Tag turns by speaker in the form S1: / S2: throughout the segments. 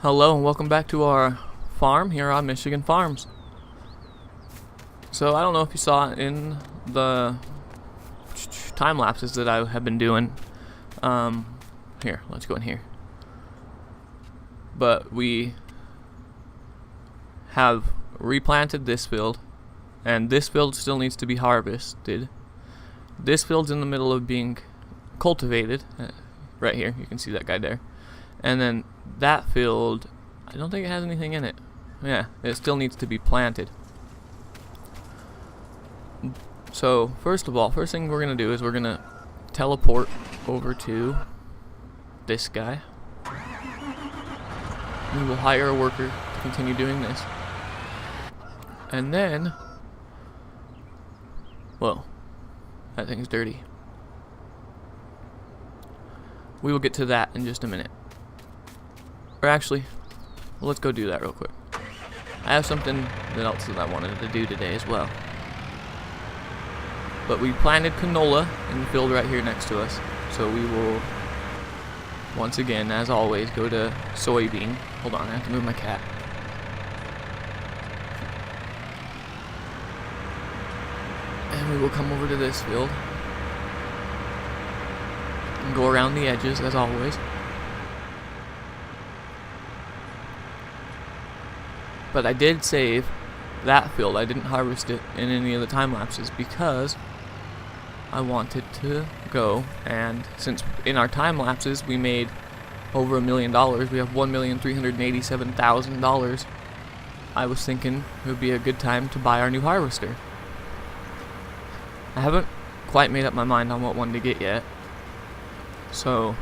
S1: Hello and welcome back to our farm here on Michigan Farms. So I don't know if you saw it in the time lapses that I have been doing. Here, let's go in here. But we have replanted this field, and this field still needs to be harvested. This field's in the middle of being cultivated, right here. You can see that guy there. And then that field, I don't think it has anything in it. Yeah, it still needs to be planted. So first thing we're gonna do is we're gonna teleport over to this guy. We will hire a worker to continue doing this. And then, whoa, that thing's dirty. We will get to that in just a minute. Or actually, well, let's go do that real quick. I have something else that I wanted to do today as well. But we planted canola in the field right here next to us. So we will, once again, as always, go to soybean. Hold on, I have to move my cat. And we will come over to this field. And go around the edges, as always. But I did save that field. I didn't harvest it in any of the time lapses because I wanted to go, and since in our time lapses we made over $1 million, we have $1,387,000. I was thinking it would be a good time to buy our new harvester. I haven't quite made up my mind on what one to get yet, so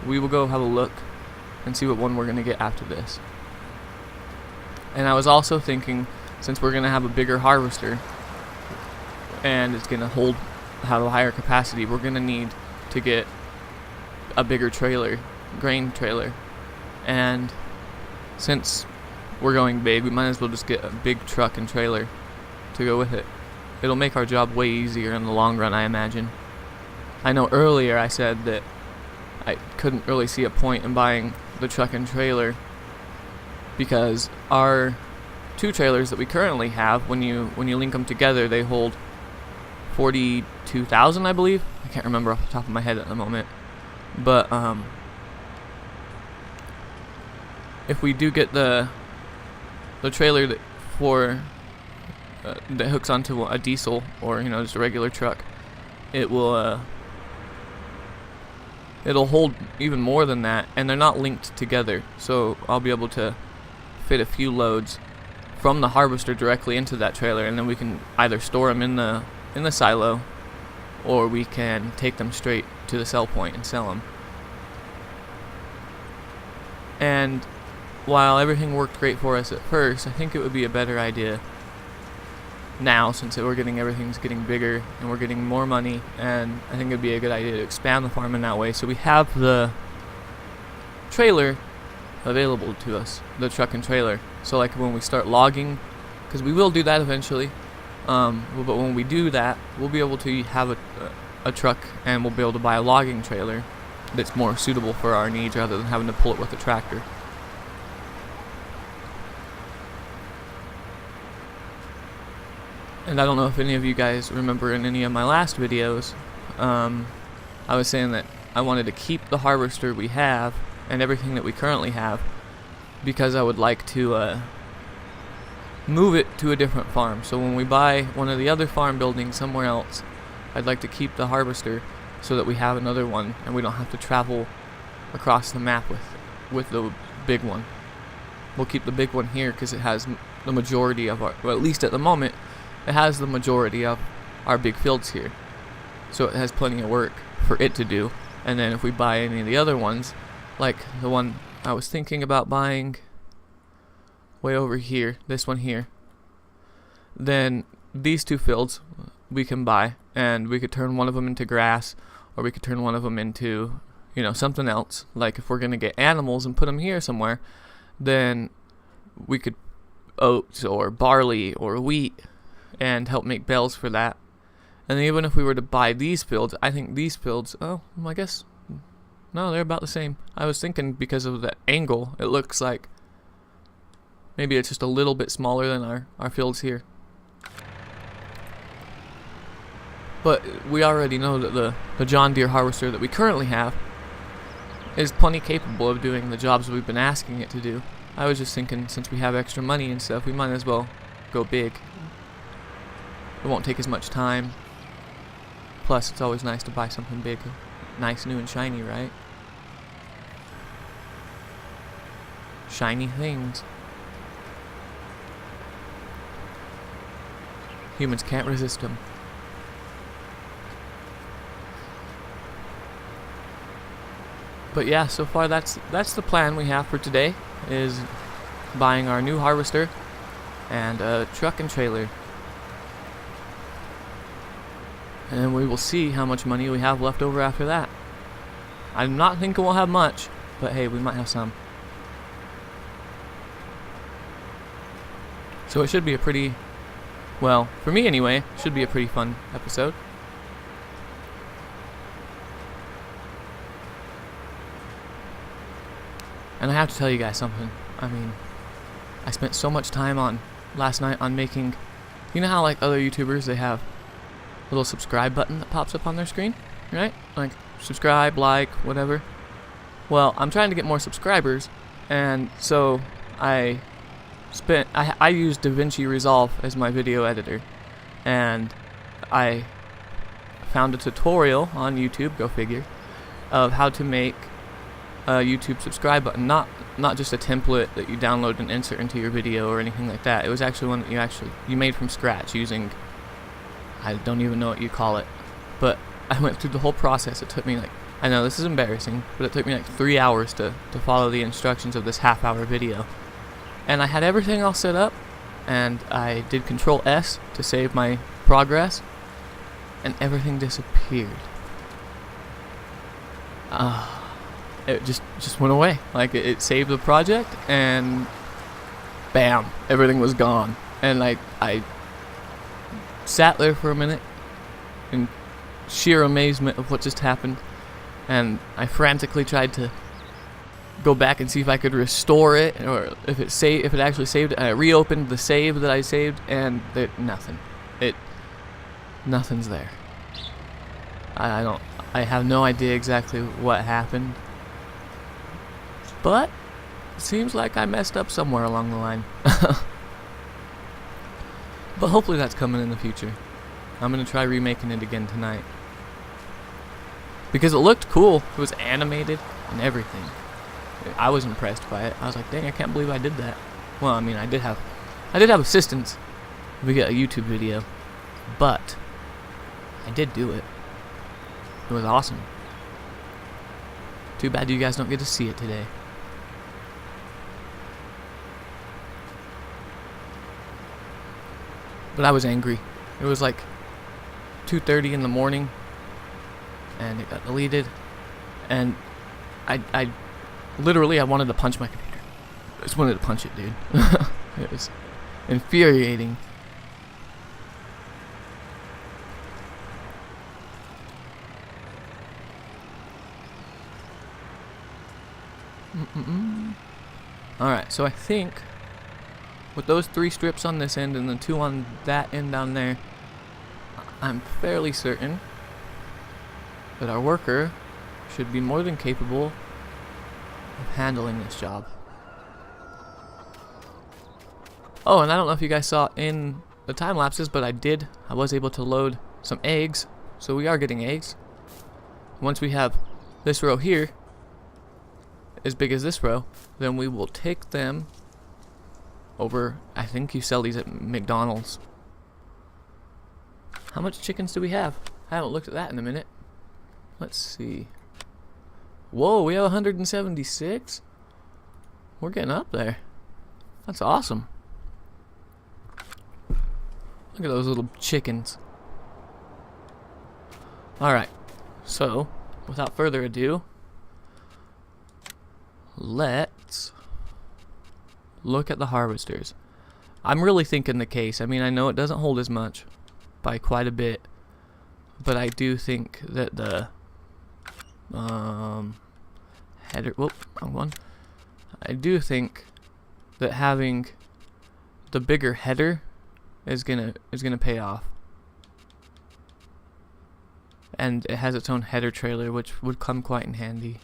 S1: we will go have a look and see what one we're going to get after this. And I was also thinking, since we're going to have a bigger harvester and it's going to have a higher capacity, we're going to need to get a bigger trailer, grain trailer. And since we're going big, we might as well just get a big truck and trailer to go with it. It'll make our job way easier in the long run, I imagine. I know earlier I said that I couldn't really see a point in buying the truck and trailer because our two trailers that we currently have, when you link them together, they hold 42,000, I believe. I can't remember off the top of my head at the moment. But if we do get the trailer that hooks onto a diesel or just a regular truck, it'll hold even more than that, and they're not linked together. So I'll be able to fit a few loads from the harvester directly into that trailer, and then we can either store them in the silo, or we can take them straight to the sell point and sell them. And while everything worked great for us at first, I think it would be a better idea now, since everything's getting bigger and we're getting more money, and I think it'd be a good idea to expand the farm in that way, so we have the trailer available to us, the truck and trailer. So like when we start logging, because we will do that eventually, but when we do that, we'll be able to have a truck, and we'll be able to buy a logging trailer that's more suitable for our needs rather than having to pull it with a tractor. And I don't know if any of you guys remember in any of my last videos, I was saying that I wanted to keep the harvester we have and everything that we currently have, because I would like to move it to a different farm. So when we buy one of the other farm buildings somewhere else, I'd like to keep the harvester so that we have another one and we don't have to travel across the map with the big one. We'll keep the big one here because it has the majority of our, well, at least at the moment, it has the majority of our big fields here. So it has plenty of work for it to do. And then if we buy any of the other ones, like the one I was thinking about buying way over here, this one here, then these two fields we can buy, and we could turn one of them into grass, or we could turn one of them into, something else. Like if we're going to get animals and put them here somewhere, then we could oats or barley or wheat and help make bales for that. And even if we were to buy these fields, I think these fields, I guess, no, they're about the same. I was thinking because of the angle, it looks like Maybe it's just a little bit smaller than our fields here. But we already know that the John Deere harvester that we currently have is plenty capable of doing the jobs we've been asking it to do. I was just thinking, since we have extra money and stuff, we might as well go big. It won't take as much time. Plus, it's always nice to buy something big, nice, new, and shiny, right? Shiny things. Humans can't resist them. But yeah, so far that's the plan we have for today, is buying our new harvester and a truck and trailer. And we will see how much money we have left over after that. I'm not thinking we'll have much, but hey, we might have some. So it should be a pretty, well, for me anyway, should be a pretty fun episode. And I have to tell you guys something. I mean, I spent so much time last night on making, you know how like other YouTubers, they have a little subscribe button that pops up on their screen, right? Like subscribe, like, whatever. Well, I'm trying to get more subscribers, and so I used DaVinci Resolve as my video editor, and I found a tutorial on YouTube, go figure, of how to make a YouTube subscribe button, not just a template that you download and insert into your video or anything like that. It was actually one that you made from scratch using, I don't even know what you call it, but I went through the whole process. It took me like, I know this is embarrassing, but it took me like 3 hours to follow the instructions of this half-hour video. And I had everything all set up, and I did Control S to save my progress, and everything disappeared. It just went away. Like it saved the project, and bam, everything was gone. And I sat there for a minute in sheer amazement of what just happened, and I frantically tried to go back and see if I could restore it, or if it actually saved it. And I reopened the save that I saved, and nothing. Nothing's there. I have no idea exactly what happened, but it seems like I messed up somewhere along the line. But hopefully that's coming in the future. I'm gonna try remaking it again tonight, because it looked cool. It was animated and everything. I was impressed by it. I was like, dang, I can't believe I did that. Well, I mean, I did have assistance to get a YouTube video, but I did do it. It was awesome. Too bad you guys don't get to see it today. But I was angry. It was like 2:30 in the morning, and it got deleted, and I literally wanted to punch my computer. I just wanted to punch it, dude. It was infuriating. Alright, so I think with those 3 strips on this end and the 2 on that end down there, I'm fairly certain that our worker should be more than capable of handling this job. Oh, and I don't know if you guys saw in the time lapses, but I was able to load some eggs, so we are getting eggs. Once we have this row here as big as this row, then we will take them over. I think you sell these at McDonald's. How much chickens do we have? I haven't looked at that in a minute. Let's see. Whoa, we have 176? We're getting up there. That's awesome. Look at those little chickens. Alright, so without further ado, let's look at the harvesters. I'm really thinking the case. I mean, I know it doesn't hold as much by quite a bit, but I do think that the header, whoop, wrong one. I do think that having the bigger header is gonna pay off. And it has its own header trailer, which would come quite in handy.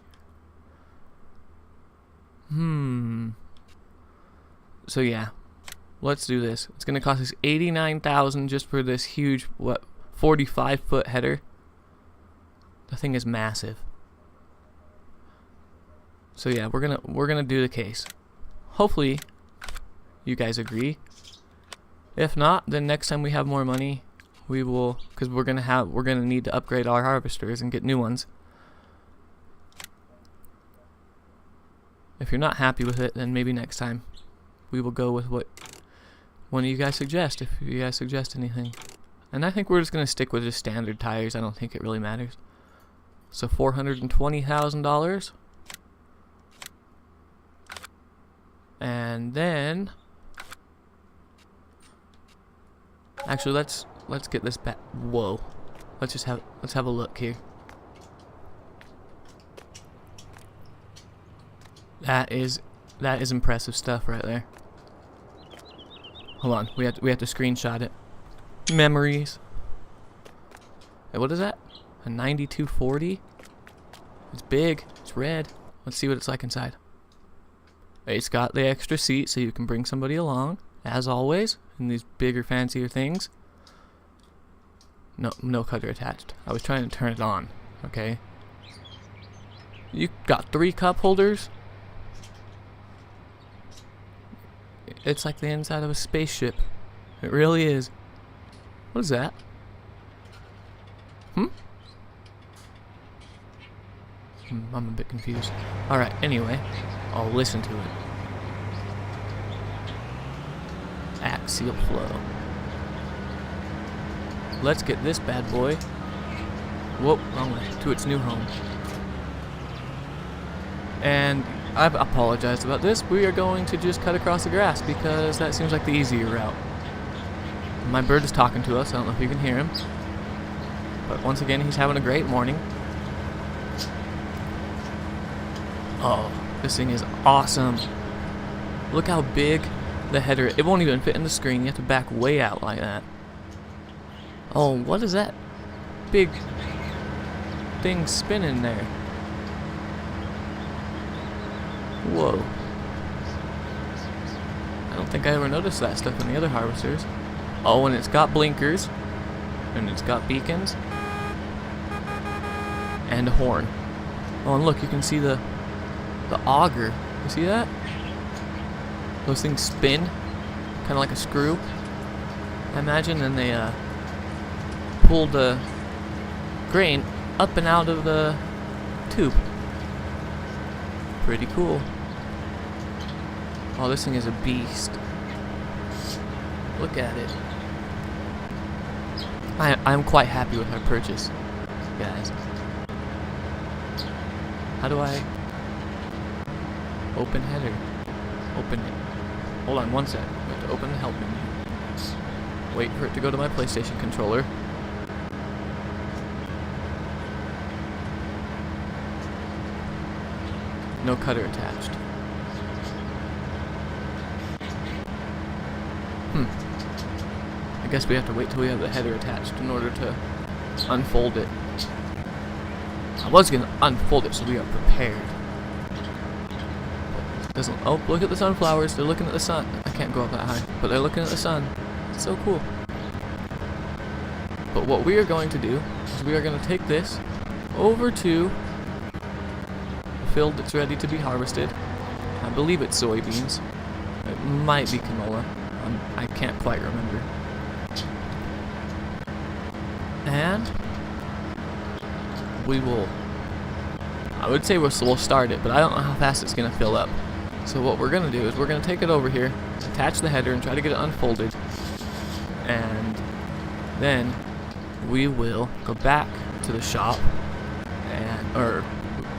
S1: So yeah, let's do this. It's gonna cost us $89,000 just for this huge 45-foot header. The thing is massive. So yeah, we're gonna do the case. Hopefully, you guys agree. If not, then next time we have more money, we will, because we're gonna need to upgrade our harvesters and get new ones. If you're not happy with it, then maybe next time we will go with what one of you guys suggest, if you guys suggest anything. And I think we're just gonna stick with just standard tires. I don't think it really matters. So $420,000. And then actually let's get this back. Whoa. Let's have a look here. That is impressive stuff right there. Hold on, we have to screenshot it. Memories. Hey, what is that? A 9240? It's big. It's red. Let's see what it's like inside. It's got the extra seat so you can bring somebody along, as always, in these bigger, fancier things. No cutter attached. I was trying to turn it on. Okay. You got 3 cup holders. It's like the inside of a spaceship. It really is. What is that? I'm a bit confused. Alright, anyway, I'll listen to it. Axial flow. Let's get this bad boy, whoop, wrong way, to its new home. And I've apologized about this. We are going to just cut across the grass because that seems like the easier route. My bird is talking to us. I don't know if you can hear him. But once again, he's having a great morning. Oh, this thing is awesome. Look how big the header is. It won't even fit in the screen. You have to back way out like that. Oh, what is that big thing spinning there? Whoa. I don't think I ever noticed that stuff in the other harvesters. Oh, and it's got blinkers. And it's got beacons. And a horn. Oh, and look, you can see the auger. You see that? Those things spin. Kind of like a screw, I imagine. And they pull the grain up and out of the tube. Pretty cool. Oh, this thing is a beast. Look at it. I'm quite happy with our purchase, guys. How do I open header? Open it. Hold on one sec. We have to open the help menu. Wait for it to go to my PlayStation controller. No cutter attached. I guess we have to wait till we have the header attached in order to unfold it. I was gonna unfold it so we are prepared. But it doesn't. Oh, look at the sunflowers. They're looking at the sun. I can't go up that high, but they're looking at the sun. It's so cool. But what we are going to do is we are going to take this over to the field that's ready to be harvested. I believe it's soybeans. It might be canola. I can't quite remember. And we will, I would say we'll start it, but I don't know how fast it's going to fill up. So what we're going to do is we're going to take it over here, attach the header, and try to get it unfolded. And then we will go back to the shop, or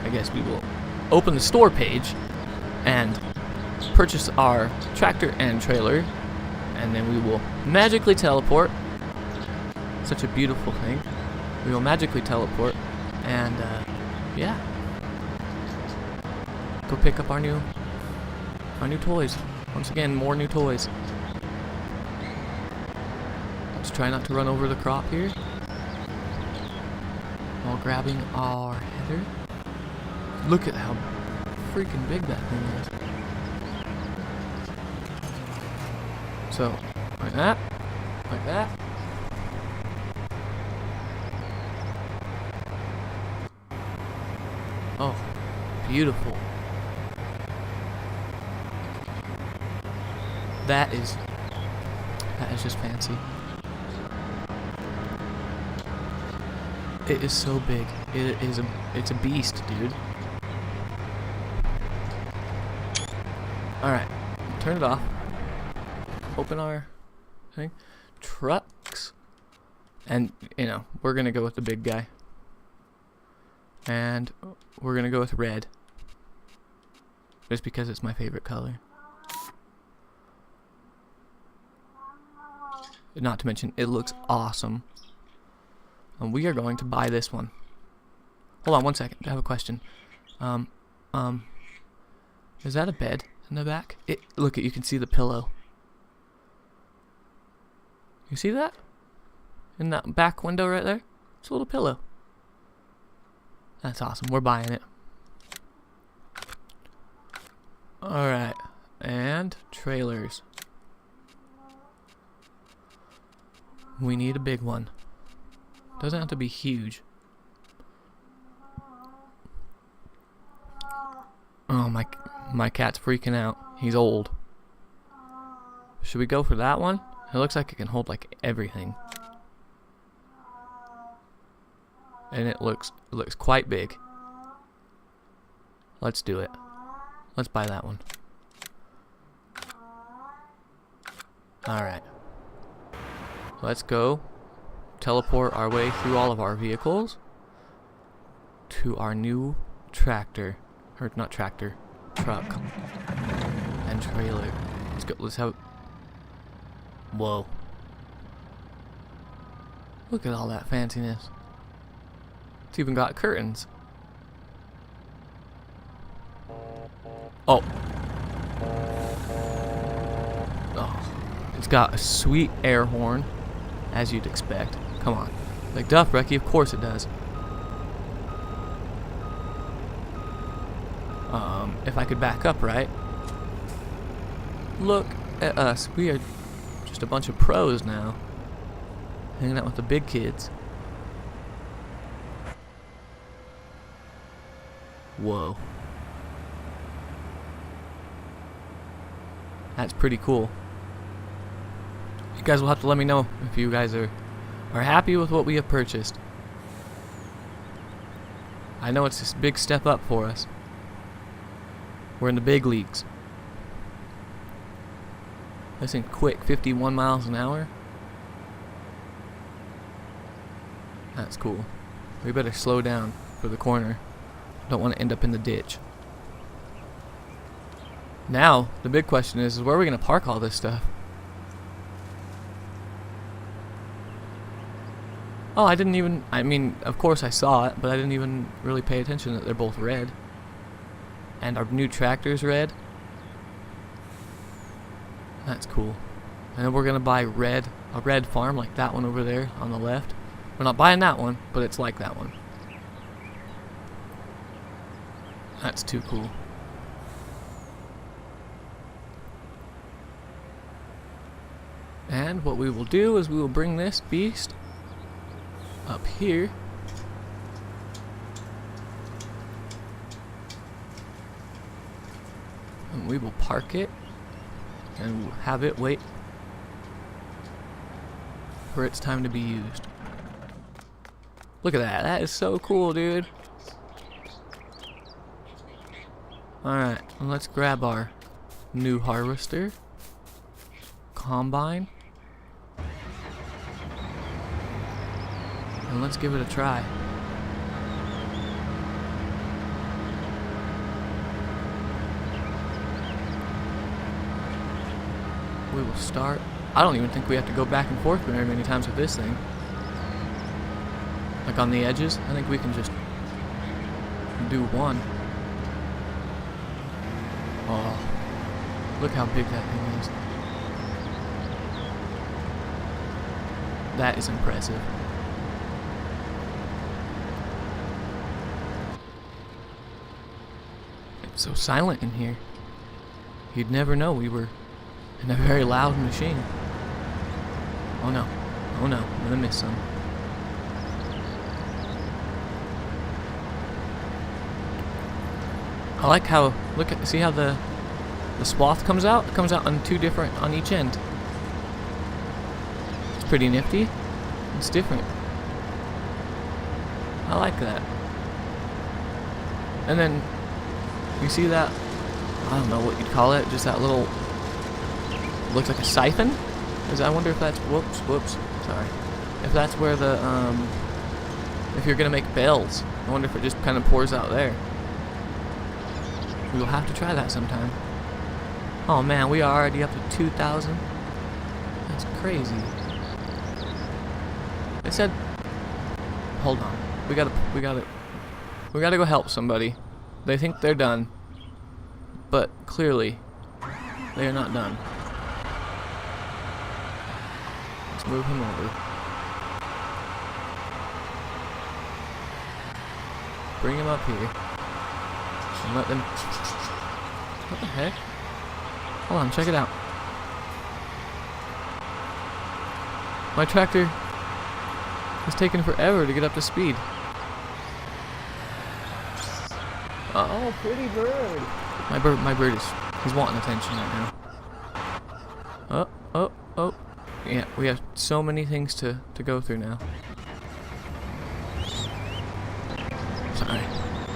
S1: I guess we will open the store page and purchase our tractor and trailer, and then we will magically teleport. Such a beautiful thing. We will magically teleport, and yeah, go pick up our new toys. Once again, more new toys. Let's try not to run over the crop here while grabbing our header. Look at how freaking big that thing is. So, like that, like that. Oh, beautiful. That is just fancy. It is so big. It's a beast, dude. Alright, turn it off. Open our thing. Trucks. And, you know, we're gonna go with the big guy. And we're gonna go with red. Just because it's my favorite color. Not to mention, it looks awesome. And we are going to buy this one. Hold on one second. I have a question. Is that a bed in the back? Look, you can see the pillow. You see that? In that back window right there? It's a little pillow. That's awesome. We're buying it. Alright. And trailers. We need a big one. Doesn't have to be huge. Oh, my cat's freaking out. He's old. Should we go for that one? It looks like it can hold like everything. And it looks quite big. Let's do it. Let's buy that one. Alright. Let's go teleport our way through all of our vehicles to our new tractor. Or not tractor, truck. And trailer. Let's go, let's have... Whoa. Look at all that fanciness. It's even got curtains. Oh. Oh. It's got a sweet air horn, as you'd expect. Come on. Like, duh, Freki, of course it does. If I could back up, right? Look at us. We are just a bunch of pros now. Hanging out with the big kids. Whoa. That's pretty cool. You guys will have to let me know if you guys are happy with what we have purchased. I know it's this big step up for us. We're in the big leagues. This thing quick, 51 miles an hour. That's cool. We better slow down for the corner. Don't want to end up in the ditch. Now, the big question is where are we going to park all this stuff? Oh, I mean, of course I saw it, but I didn't even really pay attention that they're both red. And our new tractor's red. That's cool. And then we're going to buy a red farm like that one over there on the left. We're not buying that one, but it's like that one. That's too cool. And what we will do is we will bring this beast up here. And we will park it and we'll have it wait for its time to be used. Look at that. That is so cool, dude. Alright, let's grab our new harvester, combine, and let's give it a try. We will start. I don't even think we have to go back and forth very many times with this thing. Like on the edges, I think we can just do one. Oh, look how big that thing is. That is impressive. It's so silent in here. You'd never know we were in a very loud machine. Oh no. Oh no. I'm gonna miss some. I like how, see how the swath comes out? It comes out on on each end. It's pretty nifty. It's different. I like that. And then, you see that, I don't know what you'd call it, just that little, looks like a siphon? I wonder if that's, whoops, sorry. If that's where the, if you're gonna make bells, I wonder if it just kind of pours out there. We will have to try that sometime. Oh man, we are already up to 2,000. That's crazy. They said, hold on, we gotta go help somebody. They think they're done, but clearly they are not done. Let's move him over. Bring him up here. And let them... What the heck? Hold on, check it out. My tractor is taking forever to get up to speed. Oh, pretty bird. My bird is, he's wanting attention right now. Oh. Yeah, we have so many things to go through now. Sorry,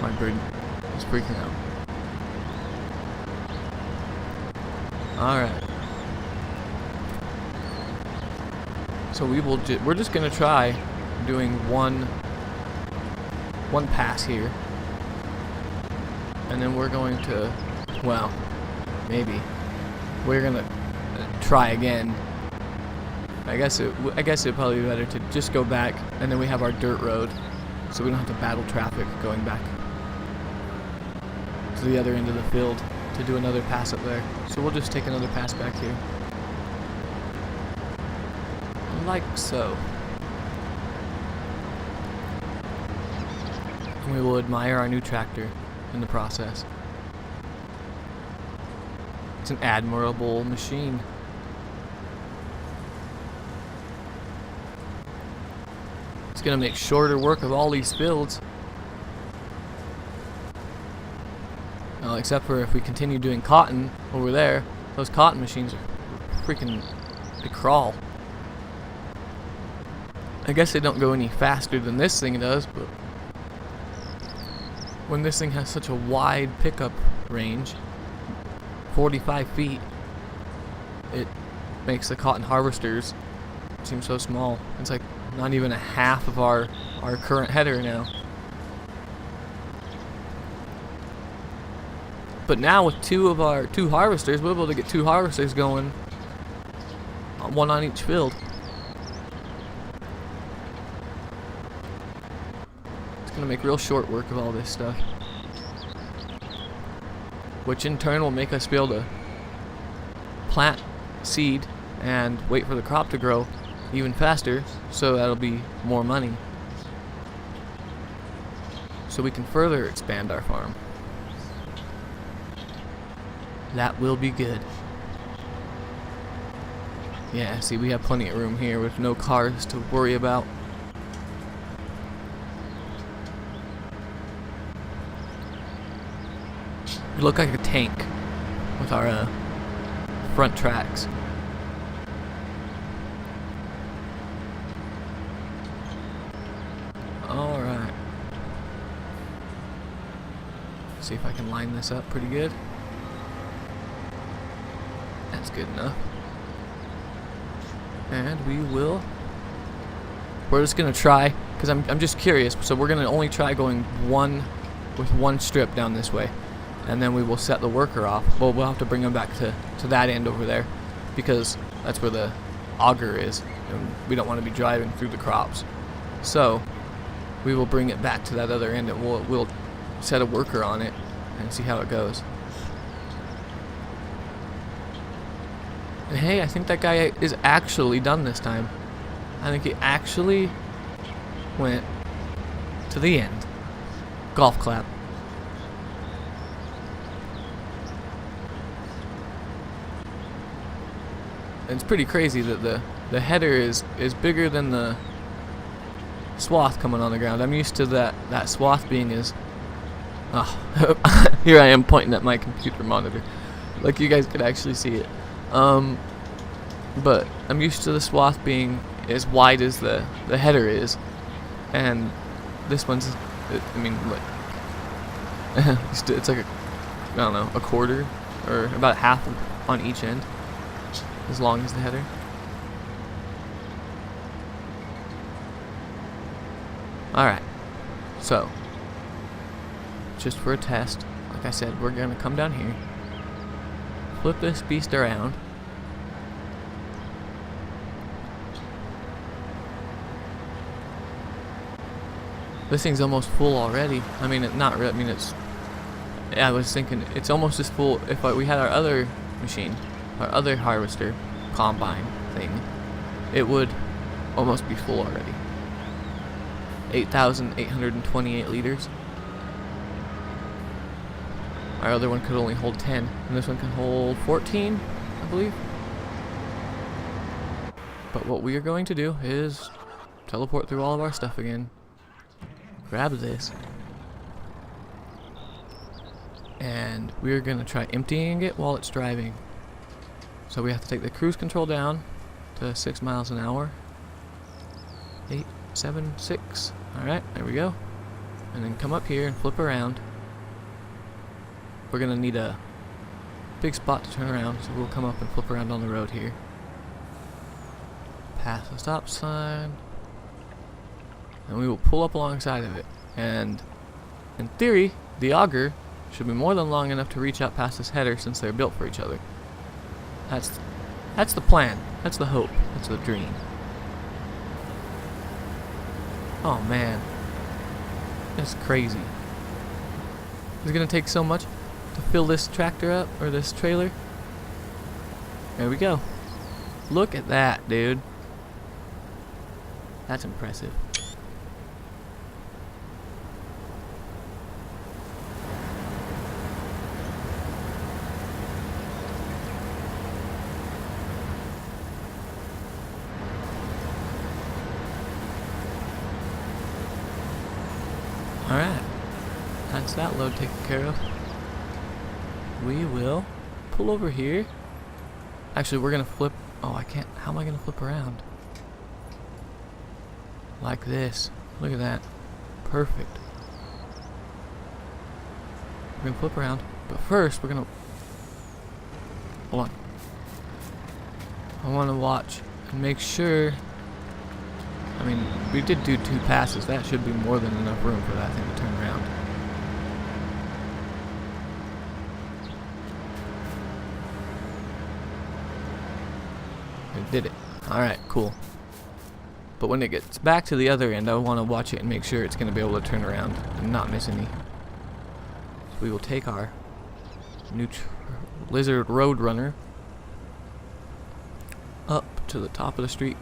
S1: my bird is freaking out. Alright. So we're just gonna try doing one pass here. And then we're going to, well, maybe we're gonna try again. I guess it'd probably be better to just go back, and then we have our dirt road, so we don't have to battle traffic going back to the other end of the field to do another pass up there. So we'll just take another pass back here, like so. And we will admire our new tractor in the process. It's an admirable machine. It's gonna make shorter work of all these fields. Well, except for if we continue doing cotton over there. Those cotton machines are freaking, they crawl. I guess they don't go any faster than this thing does, but when this thing has such a wide pickup range, 45 feet, it makes the cotton harvesters seem so small. It's like not even a half of our current header now. But now with two harvesters, we'll be able to get 2 harvesters going, one on each field. It's gonna make real short work of all this stuff, which in turn will make us be able to plant seed and wait for the crop to grow even faster, so that'll be more money, so we can further expand our farm. That will be good. Yeah, see, we have plenty of room here with no cars to worry about. We look like a tank with our front tracks. Alright. See if I can line this up pretty good. That's good enough. And we're just gonna try, because I'm just curious, so we're gonna only try going with one strip down this way, and then we will set the worker off. Well, we'll have to bring him back to that end over there, because that's where the auger is, and we don't want to be driving through the crops. So we will bring it back to that other end, and we'll set a worker on it and see how it goes. And hey, I think that guy is actually done this time. I think he actually went to the end. Golf clap. It's pretty crazy that the header is bigger than the swath coming on the ground. I'm used to that swath being as... Oh, here I am pointing at my computer monitor. Like you guys could actually see it. But I'm used to the swath being as wide as the header is. And this one's, I mean, like, it's like I don't know, a quarter or about half on each end, as long as the header. Alright, so, just for a test, like I said, we're going to come down here, flip this beast around, this thing's almost full already. I mean, not really, I mean, I was thinking, it's almost as full. If we had our other machine, our other harvester, combine thing, it would almost be full already. 8,828 liters. Our other one could only hold 10, and this one can hold 14, I believe. But what we are going to do is teleport through all of our stuff again, grab this, and we're going to try emptying it while it's driving. So we have to take the cruise control down to 6 miles an hour. 8, 7, 6. Alright, there we go. And then come up here and flip around. We're going to need a big spot to turn around, so we'll come up and flip around on the road here. Pass the stop sign. And we will pull up alongside of it. And in theory, the auger should be more than long enough to reach out past this header since they're built for each other. That's the plan. That's the hope. That's the dream. Oh man. That's crazy. It's gonna take so much to fill this tractor up, or this trailer. There we go. Look at that, dude. That's impressive. Alright, that's that load taken care of. We will pull over here. Actually, we're gonna flip. Oh, I can't. How am I gonna flip around? Like this. Look at that. Perfect. We're gonna flip around, but first we're gonna. Hold on. I want to watch and make sure. I mean, we did do 2 passes. That should be more than enough room for that thing to turn around. It did it. Alright, cool. But when it gets back to the other end, I want to watch it and make sure it's going to be able to turn around and not miss any. So we will take our new Lizard Roadrunner up to the top of the street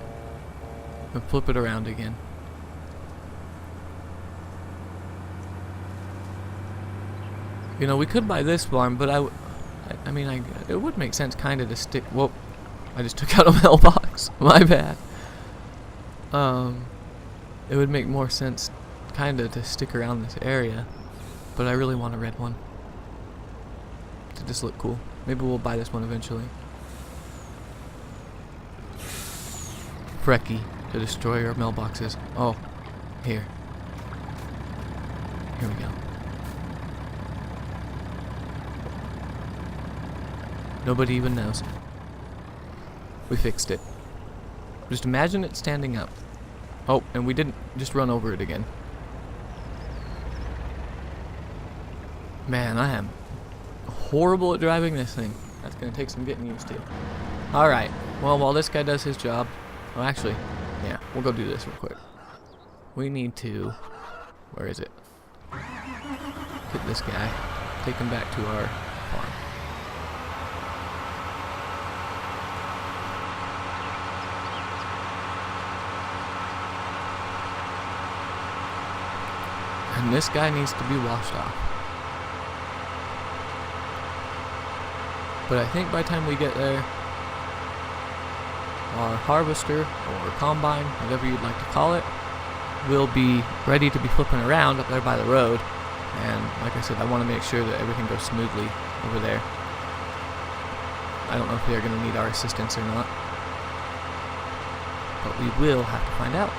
S1: and flip it around again. You know, we could buy this farm, but I mean, it would make sense kind of to stick. Whoa, I just took out a mailbox. My bad. It would make more sense kind of to stick around this area, but I really want a red one to just look cool. Maybe we'll buy this one eventually. Freki to destroy our mailboxes. Oh, here. Here we go. Nobody even knows. We fixed it. Just imagine it standing up. Oh, and we didn't just run over it again. Man, I am horrible at driving this thing. That's going to take some getting used to. Alright, well, while this guy does his job... Oh, actually, yeah, we'll go do this real quick. We need to... Where is it? Get this guy. Take him back to our farm. And this guy needs to be washed off. But I think by the time we get there, our harvester or combine, whatever you'd like to call it, will be ready to be flipping around up there by the road. And like I said, I want to make sure that everything goes smoothly over there. I don't know if they're going to need our assistance or not, but we will have to find out.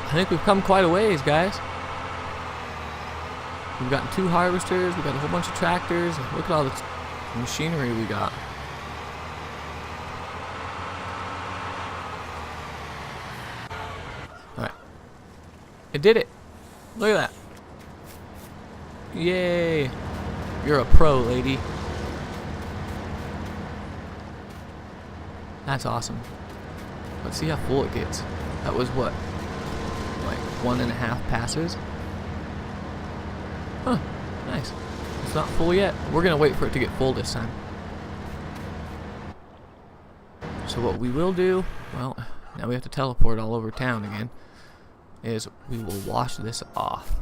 S1: I think we've come quite a ways, guys. We've gotten 2 harvesters, we've got a whole bunch of tractors. Look at all this machinery we got. Alright. It did it. Look at that. Yay. You're a pro, lady. That's awesome. Let's see how full it gets. That was what? Like 1.5 passes? Huh. Nice. It's not full yet. We're going to wait for it to get full this time. So what we will do, well, now we have to teleport all over town again, is we will wash this off.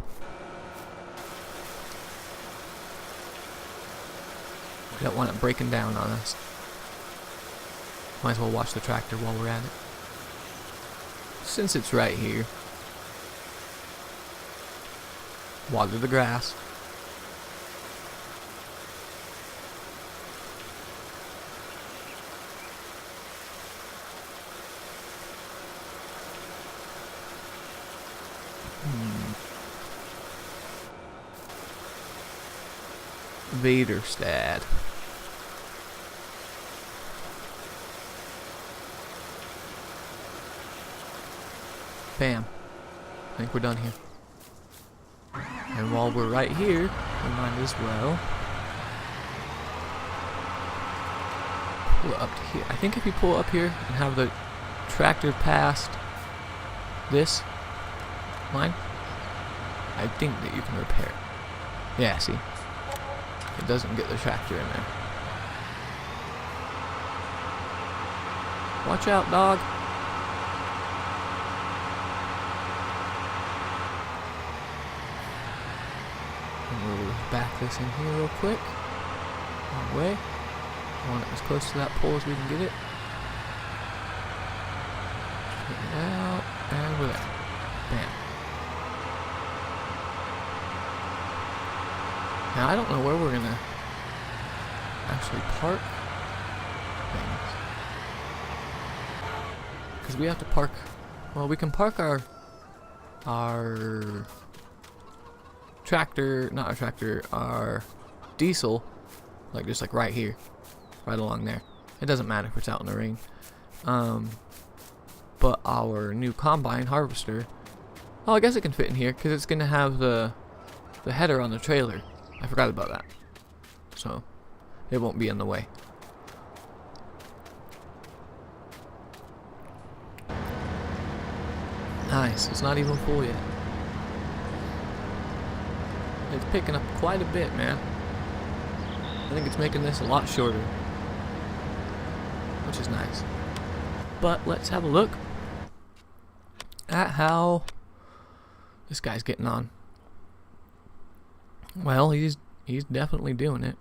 S1: We don't want it breaking down on us. Might as well wash the tractor while we're at it. Since it's right here. Water the grass. Vaderstad. Bam. I think we're done here. And while we're right here, we might as well pull it up to here. I think if you pull up here and have the tractor past this line, I think that you can repair it. Yeah, see? It doesn't get the tractor in there. Watch out, dog. And we'll back this in here real quick. That way. I want it as close to that pole as we can get it. Get it out. And we're there. Bam. Now I don't know where we're gonna actually park things, because we have to park. Well, we can park our tractor, not our tractor, our diesel, like just like right here, right along there. It doesn't matter if it's out in the rain. But our new combine harvester, oh, I guess it can fit in here because it's gonna have the header on the trailer. I forgot about that. So, it won't be in the way. Nice. It's not even full yet. It's picking up quite a bit, man. I think it's making this a lot shorter, which is nice. But let's have a look at how this guy's getting on. Well, he's definitely doing it.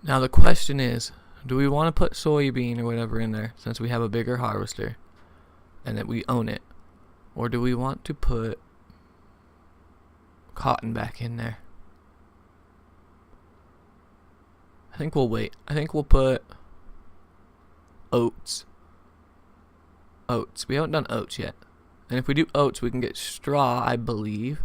S1: Now the question is, do we want to put soybean or whatever in there since we have a bigger harvester and that we own it? Or do we want to put cotton back in there? I think we'll wait. I think we'll put oats. Oats. We haven't done oats yet. And if we do oats, we can get straw, I believe.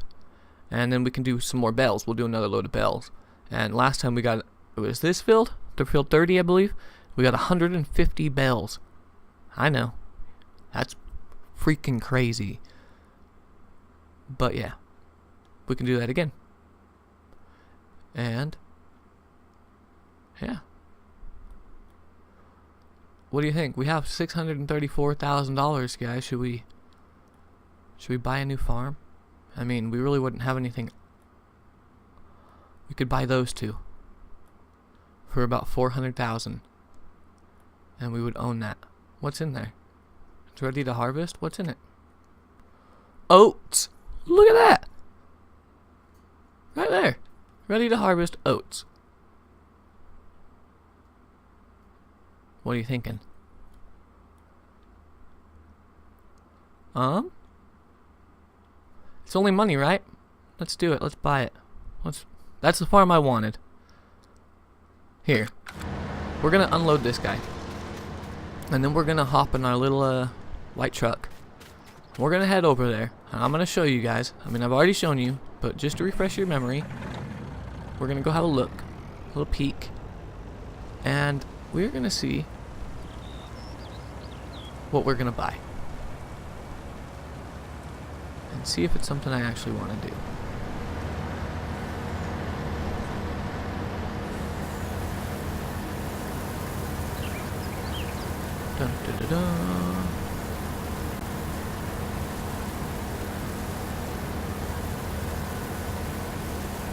S1: And then we can do some more bells. We'll do another load of bells. And last time we got, it was this field, to field 30, I believe. We got 150 bells. I know. That's freaking crazy. But yeah, we can do that again. And yeah. What do you think? We have $634,000, guys. Should we buy a new farm? I mean, we really wouldn't have anything. We could buy those two for about $400,000, and we would own that. What's in there? It's ready to harvest? What's in it? Oats! Look at that! Right there. Ready to harvest oats. What are you thinking? It's only money, right? Let's do it. Let's buy it. That's the farm I wanted. Here. We're gonna unload this guy. And then we're gonna hop in our little white truck. We're gonna head over there. And I'm gonna show you guys. I mean, I've already shown you, but just to refresh your memory, we're gonna go have a look. A little peek. And we're gonna see what we're gonna buy. And see if it's something I actually want to do. Dun, dun, dun, dun.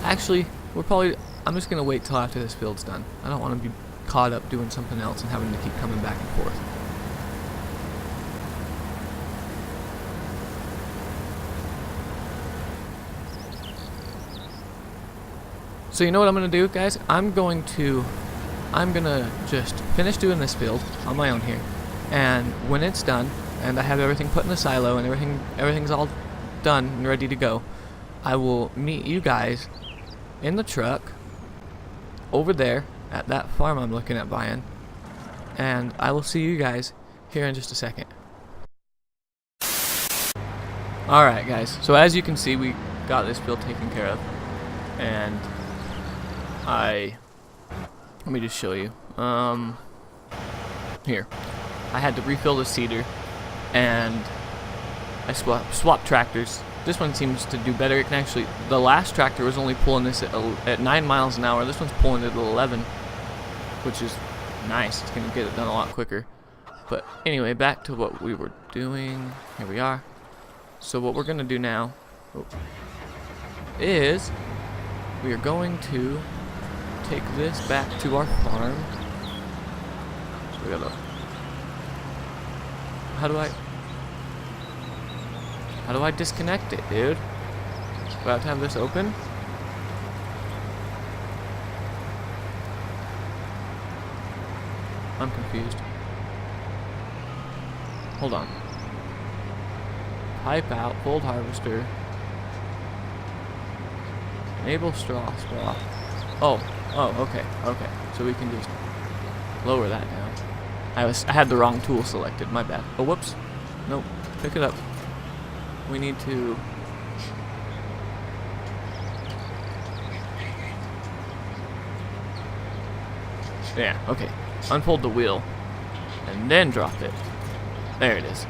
S1: Actually, I'm just gonna wait till after this field's done. I don't want to be caught up doing something else and having to keep coming back and forth. So you know what I'm gonna do, guys? I'm gonna just finish doing this field on my own here, and when it's done and I have everything put in the silo and everything's all done and ready to go, I will meet you guys in the truck over there at that farm I'm looking at buying, and I will see you guys here in just a second. Alright guys, so as you can see, we got this field taken care of, and let me just show you. Here, I had to refill the seeder, and I swapped tractors. This one seems to do better. It can actually, the last tractor was only pulling this at 9 miles an hour. This one's pulling it at 11, which is nice. It's gonna get it done a lot quicker. But anyway, back to what we were doing. Here we are. So what we're gonna do now is we are going to take this back to our farm. So we gotta, how do I disconnect it, dude? Do I have to have this open? I'm confused. Hold on. Pipe out, fold harvester. Enable straw. Oh, okay. So we can just lower that down. I had the wrong tool selected, my bad. Oh, whoops. Nope. Pick it up. We need to... Yeah, okay. Unfold the wheel. And then drop it. There it is.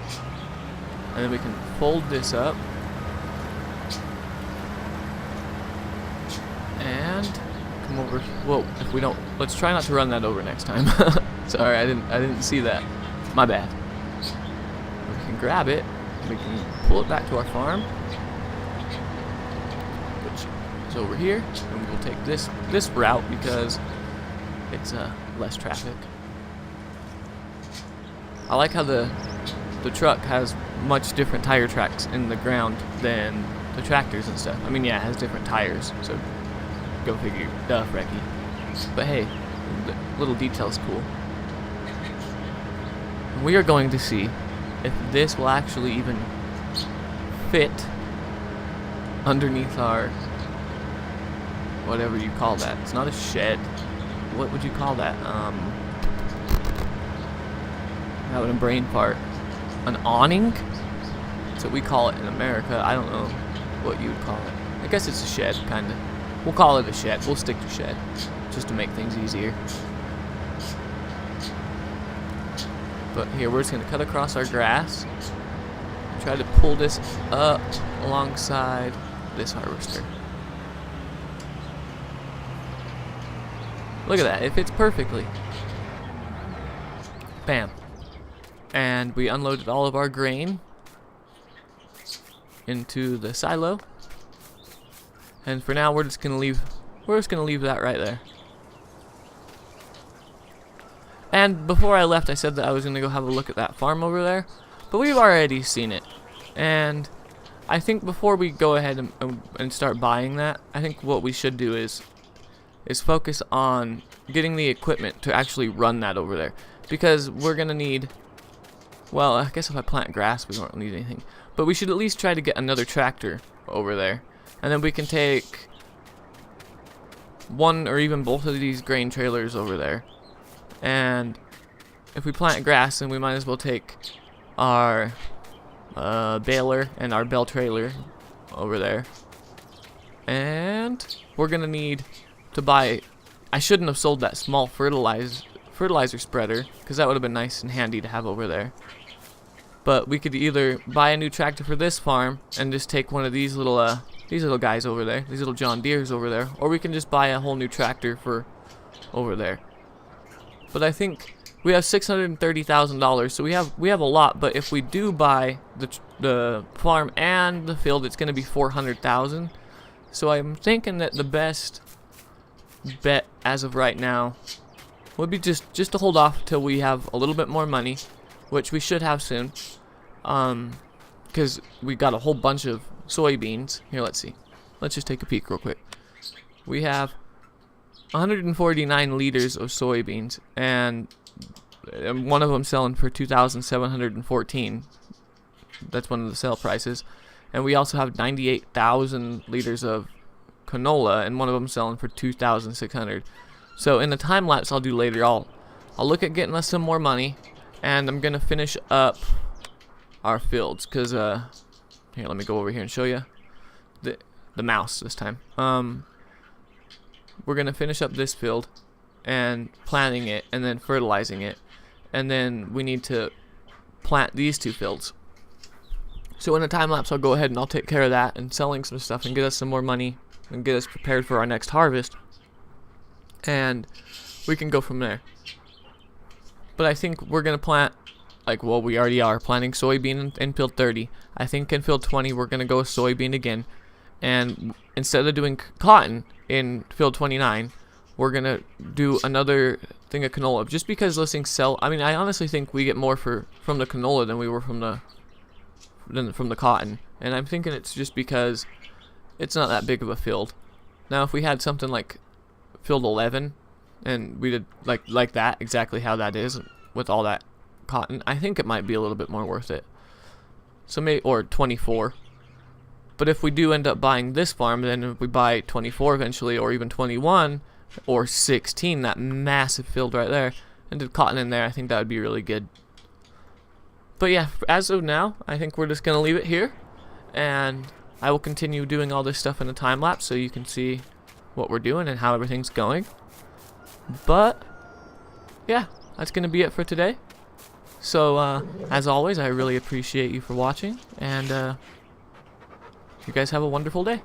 S1: And then we can fold this up. And come over. Whoa, if we don't, let's try not to run that over next time. Sorry, I didn't see that. My bad. We can grab it. We can pull it back to our farm, which is over here, and we'll take this route because it's less traffic. I like how the truck has much different tire tracks in the ground than the tractors and stuff. I mean, yeah, it has different tires, so go figure. Duh, Freki. But hey, the little detail's cool. We are going to see if this will actually even fit underneath our, whatever you call that. It's not a shed. What would you call that? Having a brain fart. An awning? That's what we call it in America. I don't know what you would call it. I guess it's a shed, kinda. We'll call it a shed. We'll stick to shed, just to make things easier. But here, we're just gonna cut across our grass. Try to pull this up alongside this harvester. Look at that, it fits perfectly. Bam. And we unloaded all of our grain into the silo. And for now, we're just gonna leave that right there. And before I left, I said that I was going to go have a look at that farm over there, but we've already seen it. And I think before we go ahead and start buying that, I think what we should do is focus on getting the equipment to actually run that over there. Because we're going to need, well, I guess if I plant grass, we won't need anything. But we should at least try to get another tractor over there. And then we can take one or even both of these grain trailers over there. And if we plant grass, then we might as well take our baler and our bale trailer over there. And we're going to need to buy, I shouldn't have sold that small fertilizer spreader, because that would have been nice and handy to have over there. But we could either buy a new tractor for this farm and just take one of these little guys over there, these little John Deeres over there, or we can just buy a whole new tractor for over there. But I think we have $630,000, so we have a lot. But if we do buy the farm and the field, it's going to be $400,000. So I'm thinking that the best bet as of right now would be just to hold off till we have a little bit more money, which we should have soon, because we got a whole bunch of soybeans. Here, let's see. Let's just take a peek real quick. We have 149 liters of soybeans, and one of them selling for $2,714. That's one of the sale prices. And we also have 98,000 liters of canola, and one of them selling for $2,600. So in the time lapse I'll do later, I'll look at getting us some more money, and I'm gonna finish up our fields, cause here, let me go over here and show you the mouse this time. We're gonna finish up this field and planting it and then fertilizing it, and then we need to plant these two fields. So in the time lapse I'll go ahead and I'll take care of that and selling some stuff and get us some more money and get us prepared for our next harvest, and we can go from there. But I think we're gonna plant, like, well, we already are planting soybean in field 30. I think in field 20 we're gonna go soybean again, and instead of doing cotton in field 29, we're gonna do another thing of canola, just because those things sell. I mean, I honestly think we get more from the canola than we were from the cotton, and I'm thinking it's just because it's not that big of a field. Now if we had something like field 11 and we did like that, exactly how that is with all that cotton, I think it might be a little bit more worth it. So maybe, or 24. But if we do end up buying this farm, then if we buy 24 eventually, or even 21 or 16, that massive field right there, and did cotton in there, I think that would be really good. But yeah, as of now, I think we're just gonna leave it here, and I will continue doing all this stuff in a time lapse so you can see what we're doing and how everything's going. But yeah, that's gonna be it for today. So as always, I really appreciate you for watching, and you guys have a wonderful day.